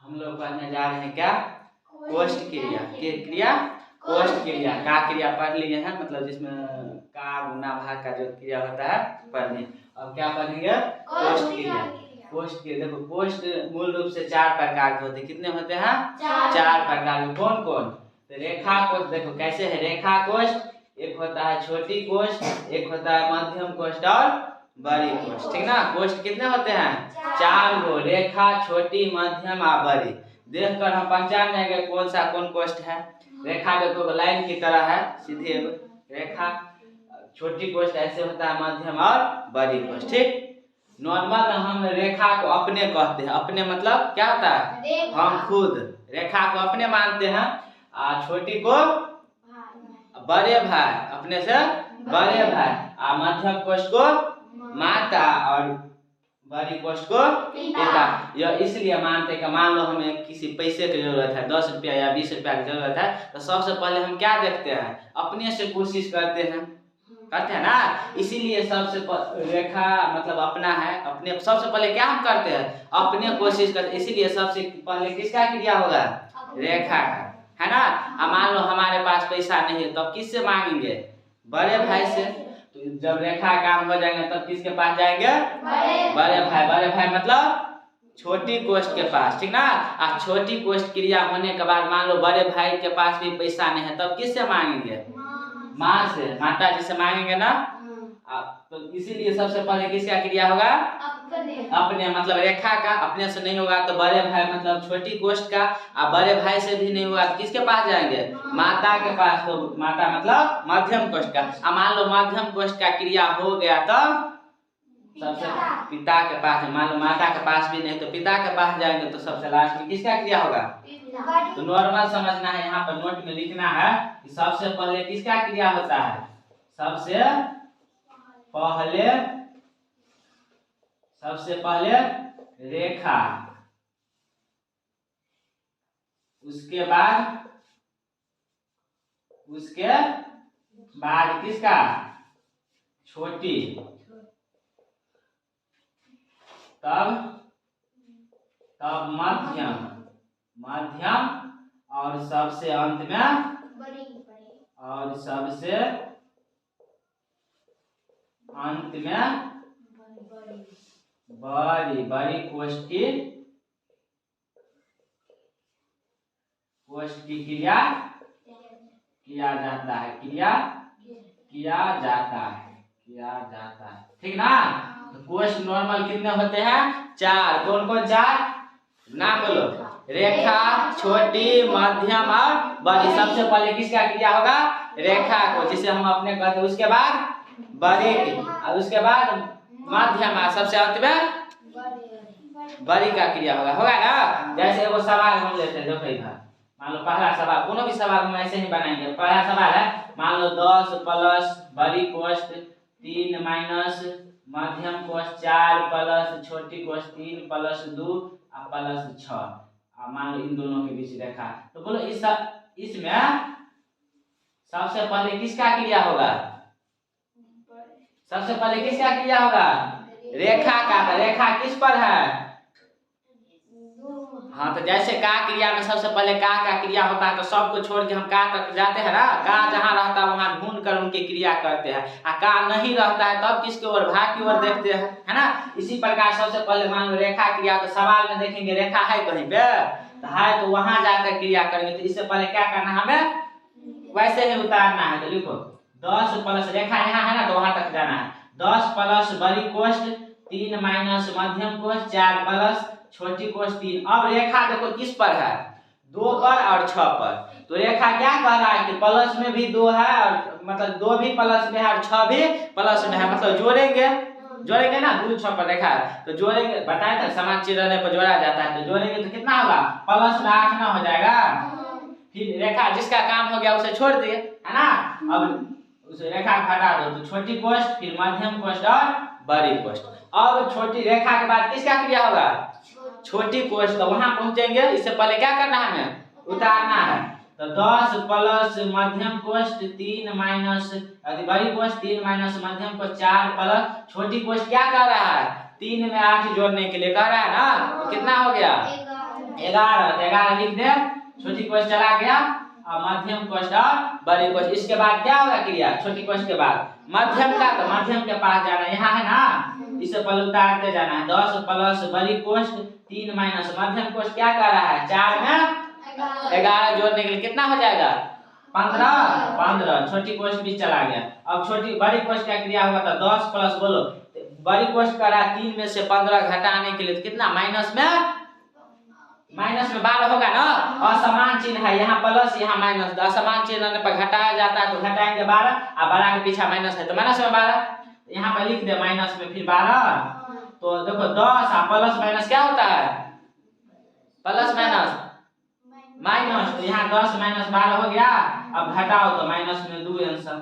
हम लोग पढ़ने जा रहे हैं क्या, कोष्ठ क्रिया। क्रिया कोष्ठ क्रिया का क्रिया पढ़ लिए हैं, मतलब जिसमें का गुना भाग का जो क्रिया होता है पढ़ लिए। अब क्या पढ़ेंगे, कोष्ठ क्रिया। कोष्ठ क्रिया देखो, कोष्ठ मूल रूप से 4 प्रकार के होते हैं। कितने होते हैं, 4 प्रकार के। कौन कौन, तो रेखा कोष्ठ देखो कैसे है, रेखा कोष्ठ, एक होता है छोटी कोष्ठ, एक होता है मध्यम कोष्ठ और बड़ी कोष्ठ, ठीक ना। कोष्ठ कितने होते हैं, 4 गो, रेखा, छोटी, मध्यम और बड़ी। देखकर हम पहचान जाएंगे कौन सा कौन कोष्ठ है। रेखा देखो लाइन की तरह है, सीधी रेखा। छोटी कोष्ठ ऐसे होता है, मध्यम और बड़ी कोष्ठ, ठीक। नॉर्मल हम रेखा को अपने कहते हैं, अपने मतलब क्या होता है, हम खुद रेखा को अपने मानते हैं, और छोटी को बड़े भाई, अपने से बड़े भाई, और मध्यम कोष्ठ को माता और बड़ी कोष्ठ को पिता। यह इसलिए मानते कि मान लो हमें किसी पैसे की जरूरत है, 10 रुपया या 20 रुपया की जरूरत है, तो सबसे पहले हम क्या देखते हैं, अपने से कोशिश करते हैं ना। इसीलिए सबसे रेखा मतलब अपना है, अपने सबसे पहले क्या हम करते हैं, अपने कोशिश करते। इसीलिए सबसे पहले किसका क्रिया होगा, रेखा का, है ना। अब मान लो हमारे पास पैसा नहीं है, तब किससे मांगेंगे, बड़े भाई से। तो जब रेखा काम हो जाएंगे तब किसके पास जाएंगे, बड़े भाई। बड़े भाई मतलब छोटी कोष्ठ के पास, ठीक ना। अब छोटी कोष्ठ क्रिया होने के बाद मान लो बड़े भाई के पास भी पैसा नहीं है, तब किससे मांगेंगे, माँ से, माता जी से मांगेंगे ना। तो इसीलिए सबसे पहले किसका क्रिया होगा, अपने मतलब रेखा का। अपने से नहीं होगा तो बड़े भाई मतलब छोटी कोष्ठ का, और बड़े भाई से भी नहीं होगा तो किसके पास जाएंगे, माता के पास। तो माता मतलब मध्यम कोष्ठ का। अब मान लो मध्यम कोष्ठ का क्रिया हो गया तो सबसे पिता के पास। मान लो माता के पास भी नहीं तो पिता के पास जाएंगे, तो सबसे लास्ट में किसका क्रिया होगा। तो नॉर्मल समझना है, यहाँ पर नोट में लिखना है कि सबसे पहले किसका क्रिया होता है, सबसे पहले रेखा, उसके बाद किसका, छोटी, तब मध्यम, और सबसे अंत में बड़ी कोष्ठ की क्रिया किया जाता है, ठीक ना। तो कोष्ठ नॉर्मल कितने होते हैं, 4। कौन कौन 4 नाम बोलो, रेखा, छोटी, मध्यम और बड़ी। सबसे पहले किसका क्रिया होगा, रेखा को, जिसे हम अपने कहते हैं, उसके बाद बड़ी की, और उसके बाद मध्यम, और सबसे अंत में बड़ी का क्रिया होगा ना। जैसे वो सवाल हम लेते हैं, देखो इधर मान लो पहला सवाल, कोनो भी सवाल हम ऐसे ही बनाएंगे। पहला सवाल है, मान लो 10 प्लस बड़ी कोष्ठ 3 माइनस मध्यम कोष्ठ 4 प्लस छोटी कोष्ठ 3 प्लस 2 और प्लस 6। मान लो इन दोनों के बीच रेखा। तो बोलो इसमें सबसे पहले किसका क्रिया होगा, रेखा का। रेखा किस पर है, हाँ। तो जैसे का क्रिया में सबसे पहले का क्रिया होता है, तो सबको छोड़ के हम का तक जाते हैं ना। का जहाँ रहता है वहाँ ढूंढ कर उनकी क्रिया करते हैं, और का नहीं रहता है तब किसकी ओर, भाग की ओर देखते हैं, है ना। इसी प्रकार सबसे पहले मान लो रेखा क्रिया, तो सवाल में देखेंगे रेखा है कहीं पे, तो है तो वहां जाकर क्रिया करेंगे। तो इससे पहले क्या करना है, हमें वैसे ही उतारना है। तो लिखो 10 प्लस, रेखा यहाँ है ना तो वहां तक जाना है, 10 प्लस बड़ी कोष्ठ 3 माइनस मध्यम कोष्ठ 4 प्लस छोटी कोष्ठ 3। अब रेखा देखो किस पर है, 2 पर और 6 पर। तो रेखा क्या कह रहा है कि प्लस में भी 2 है, और मतलब 2 भी प्लस में है और 6 भी प्लस में है, मतलब जोड़ेंगे ना। 2 6 पर रेखा है तो जोड़ेंगे, बताया था समान चीज रहने पर जोड़ा जाता है। तो जोड़ेंगे तो कितना होगा, प्लस में 8 ना हो जाएगा। फिर रेखा जिसका काम हो गया उसे छोड़ दिए, है ना। अब उस रेखा को हटा दो, तो छोटी कोष्ठ, फिर मध्यम कोष्ठ और बड़ी कोष्ठ। अब छोटी रेखा के बाद किसका क्रिया होगा, छोटी कोष्ठ। तो वहां पहुंचेंगे, इससे पहले क्या करना है, हमें उतारना है। तो 10 प्लस मध्यम कोष्ठ 3 माइनस बड़ी कोष्ठ 3 माइनस मध्यम कोष्ठ 4 प्लस छोटी कोष्ठ क्या कर रहा है, 3 में 8 जोड़ने के लिए कह रहा है ना। तो कितना हो गया, 11 तो 11 लिख दे, छोटी कोष्ठ चला गया और मध्यम कोष्ठ और बड़ी कोष्ठ। इसके बाद क्या होगा क्रिया, छोटी कोष्ठ के बाद मध्यम का, तो मध्यम के पास जाना, यहाँ है ना, इसे पहले उतारते जाना है। 10 प्लस बड़ी कोष्ठ 3 माइनस मध्यम कोष्ठ क्या कर रहा है, 4 में 11 जोड़ने के लिए कितना हो जाएगा, 15। छोटी कोष्ठ भी चला गया। अब छोटी बड़ी कोष्ठ का क्रिया होगा तो 10 प्लस बोलो, बड़ी कोष्ठ का रहा 3 में से 15 घटाने के लिए तो कितना, माइनस में 12 होगा ना। असमान चिन्ह है, यहाँ प्लस यहाँ माइनस, असमान चिन्ह पर घटाया जाता है तो घटाएंगे 12 और 12 के पीछे माइनस है तो माइनस में 12, यहाँ पर लिख दे माइनस में फिर 12। तो देखो 10 और प्लस माइनस क्या होता है, प्लस माइनस माइनस, तो यहाँ 10 माइनस 12 हो गया। अब घटाओ तो माइनस में 2 आंसर,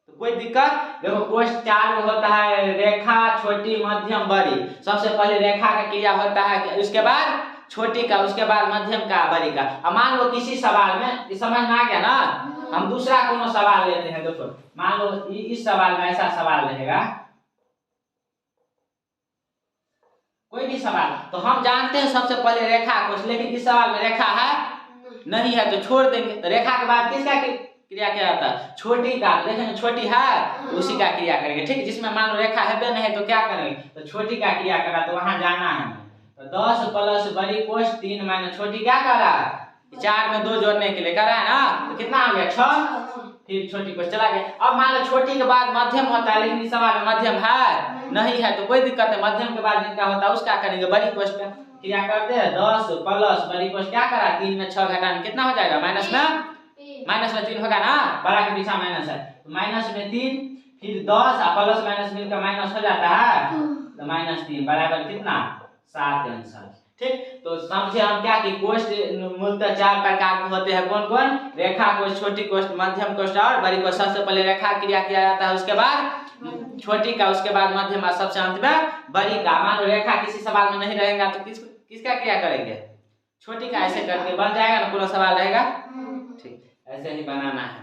तो कोई दिक्कत। देखो कोष्ठ 4 में होता है रेखा, छोटी, मध्यम, बड़ी। सबसे पहले रेखा का क्रिया होता है, उसके बाद छोटी का, उसके बाद मध्यम का, बड़ी का। अब मान लो किसी सवाल में समझ में आ गया ना, हम दूसरा कोनो सवाल लेते हैं। देखो मान लो इस सवाल में ऐसा सवाल रहेगा, कोई भी सवाल, तो हम जानते हैं सबसे पहले रेखा कोष्ठ, लेकिन इस सवाल में रेखा है नहीं है तो छोड़ देंगे। तो रेखा के बाद किसका क्रिया किया जाता है, छोटी का। देखेंगे छोटी है उसी का क्रिया करेंगे, ठीक। जिसमें मान लो रेखा है नहीं तो क्या करेंगे, तो छोटी का क्रिया करा तो वहां जाना है। तो 10 प्लस बड़ी कोष्ठ 3 माइनस छोटी क्या कर रहा है, 4 में 2 जोड़ने के लिए कर रहा है ना, तो कितना हो गया 6, फिर छोटी कोष्ठ चला गया। अब मान लो छोटी के बाद मध्यम होता है, लेकिन इस सवाल में मध्यम है नहीं है तो कोई दिक्कत नहीं, मध्यम के बाद जिनका होता है उसका करेंगे, बड़ी कोष्ठ का क्रिया करते हैं। 10 प्लस बड़ी कोष्ठ क्या करा, 3 में 6 घटाने कितना हो जाएगा, माइनस में 3 होगा ना, बड़ा के पीछे माइनस है तो माइनस में 3, फिर 10 प्लस माइनस मिलकर माइनस हो जाता है तो माइनस 3 बराबर कितना, 7 आंसर, ठीक। तो समझे हम क्या कि कोष्ठ मूलतः 4 प्रकार के होते हैं, कौन कौन, रेखा कोष्ठ, छोटी कोष्ठ, मध्यम कोष्ठ और बड़ी कोष्ठ। सबसे पहले रेखा क्रिया किया जाता है, उसके बाद छोटी का, उसके बाद मध्यम और सबसे अंत में बड़ी का। मान लो रेखा किसी सवाल में नहीं रहेगा तो किसका क्रिया करेंगे, छोटी का। ऐसे करके बन जाएगा ना, पूरा सवाल रहेगा, ठीक। ऐसे ही बनाना है।